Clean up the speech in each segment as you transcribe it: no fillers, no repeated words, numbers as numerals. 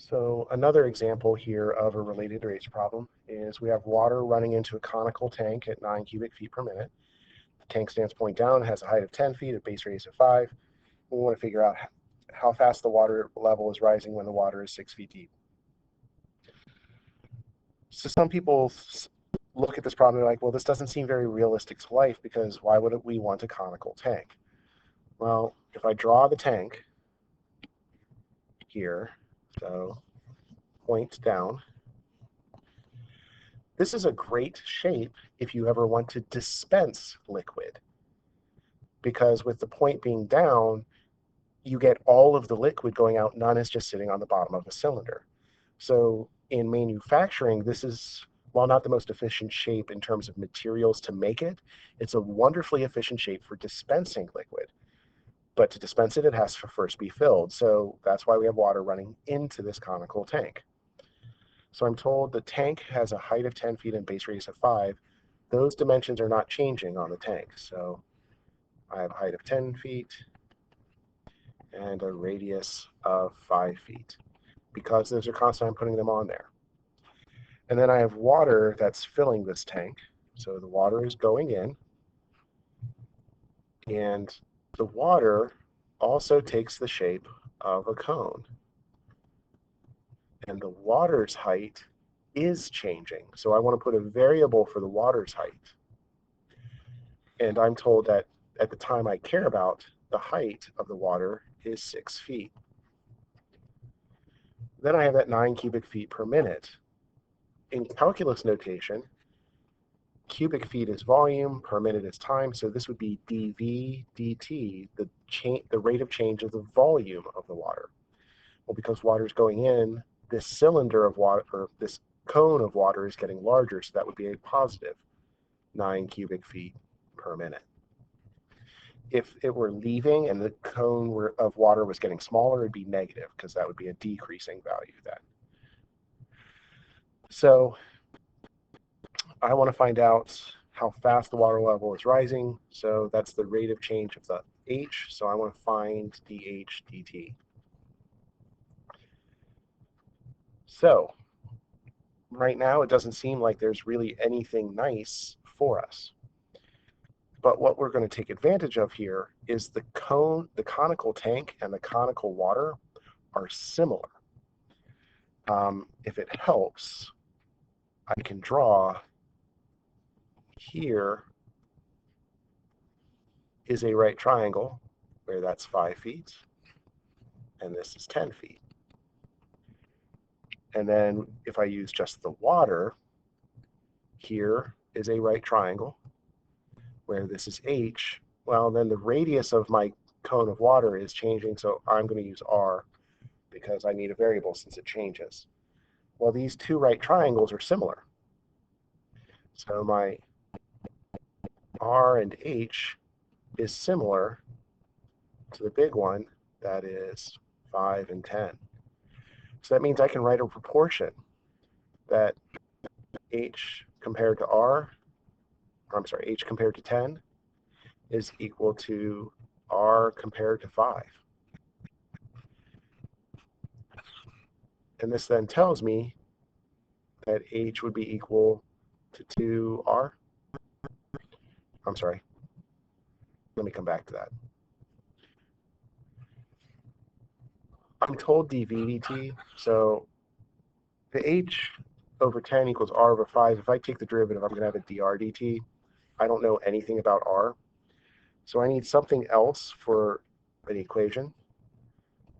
So another example here of a related rates problem is we have water running into a conical tank at 9 cubic feet per minute. The tank stands point down, has a height of 10 feet, a base radius of 5. We want to figure out how fast the water level is rising when the water is 6 feet deep. So some people look at this problem and they're like, well, this doesn't seem very realistic to life because why would we want a conical tank? Well, if I draw the tank here, so point down, this is a great shape if you ever want to dispense liquid, because with the point being down, you get all of the liquid going out, none is just sitting on the bottom of a cylinder. So in manufacturing, this is, while not the most efficient shape in terms of materials to make it, it's a wonderfully efficient shape for dispensing liquid. But to dispense it, it has to first be filled. So that's why we have water running into this conical tank. So I'm told the tank has a height of 10 feet and base radius of 5. Those dimensions are not changing on the tank. So I have a height of 10 feet and a radius of 5 feet. Because those are constant, I'm putting them on there. And then I have water that's filling this tank. So the water is going in. And the water also takes the shape of a cone. And the water's height is changing. So I want to put a variable for the water's height. And I'm told that at the time I care about, the height of the water is 6 feet. Then I have that 9 cubic feet per minute. In calculus notation, cubic feet is volume, per minute is time, so this would be dV dt, the rate of change of the volume of the water. Well, because water is going in, this cylinder of water, or this cone of water is getting larger, so that would be a positive 9 cubic feet per minute. If it were leaving and the cone of water was getting smaller, it'd be negative, because that would be a decreasing value then. So I want to find out how fast the water level is rising. So that's the rate of change of the h. So I want to find dH dt. So right now, it doesn't seem like there's really anything nice for us. But what we're going to take advantage of here is the conical tank and the conical water are similar. If it helps, I can draw here is a right triangle where that's 5 feet, and this is 10 feet. And then if I use just the water, here is a right triangle where this is h. Well, then the radius of my cone of water is changing, so I'm going to use r because I need a variable since it changes. Well, these two right triangles are similar. So my r and h is similar to the big one, that is 5 and 10. So that means I can write a proportion that h compared to r, I'm sorry, h compared to 10 is equal to r compared to 5. And this then tells me that h would be equal to 2r. I'm sorry. Let me come back to that. I'm told dV dt, so the h over 10 equals r over 5. If I take the derivative, I'm going to have a dr dt. I don't know anything about r. So I need something else for an equation.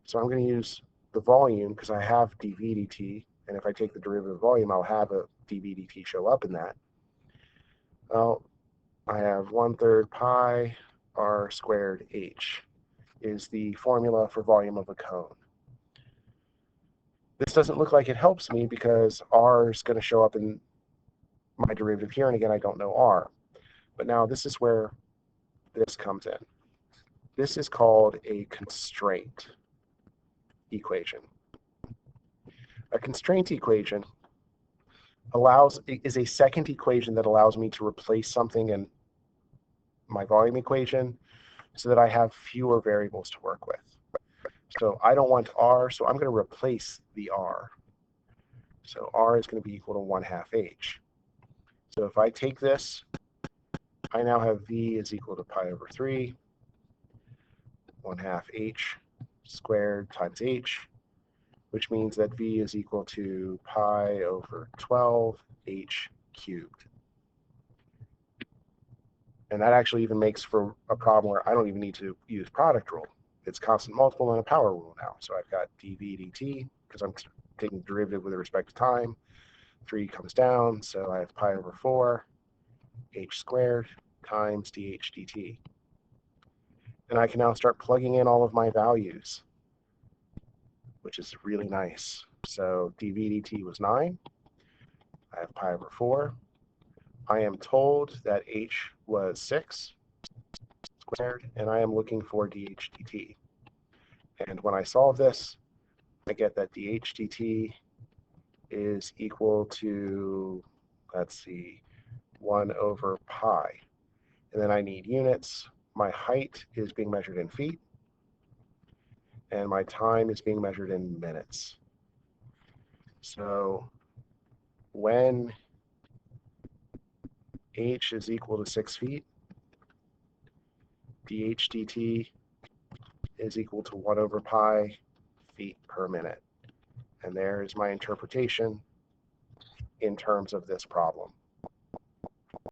So I'm going to use the volume because I have dV dt. And if I take the derivative of volume, I'll have a dV dt show up in that. Well, I have 1/3 pi r squared h is the formula for volume of a cone. This doesn't look like it helps me because r is going to show up in my derivative here. And again, I don't know r. But now this is where this comes in. This is called a constraint equation. A constraint equation is a second equation that allows me to replace something in my volume equation so that I have fewer variables to work with. So I don't want r, so I'm going to replace the r. So r is going to be equal to 1/2 h. So if I take this, I now have v is equal to pi over 3, 1/2 h squared times h, which means that v is equal to pi over 12 h cubed. And that actually even makes for a problem where I don't even need to use product rule. It's constant multiple and a power rule now. So I've got dv dt, because I'm taking the derivative with respect to time. 3 comes down, so I have pi over 4 h squared times dh dt. And I can now start plugging in all of my values, which is really nice. So dv dt was 9. I have pi over 4. I am told that h was 6 squared, and I am looking for dh dt. And when I solve this, I get that dh dt is equal to, let's see, 1 over pi. And then I need units. My height is being measured in feet, and my time is being measured in minutes. So when h is equal to 6 feet, dh dt is equal to 1 over pi feet per minute. And there is my interpretation in terms of this problem.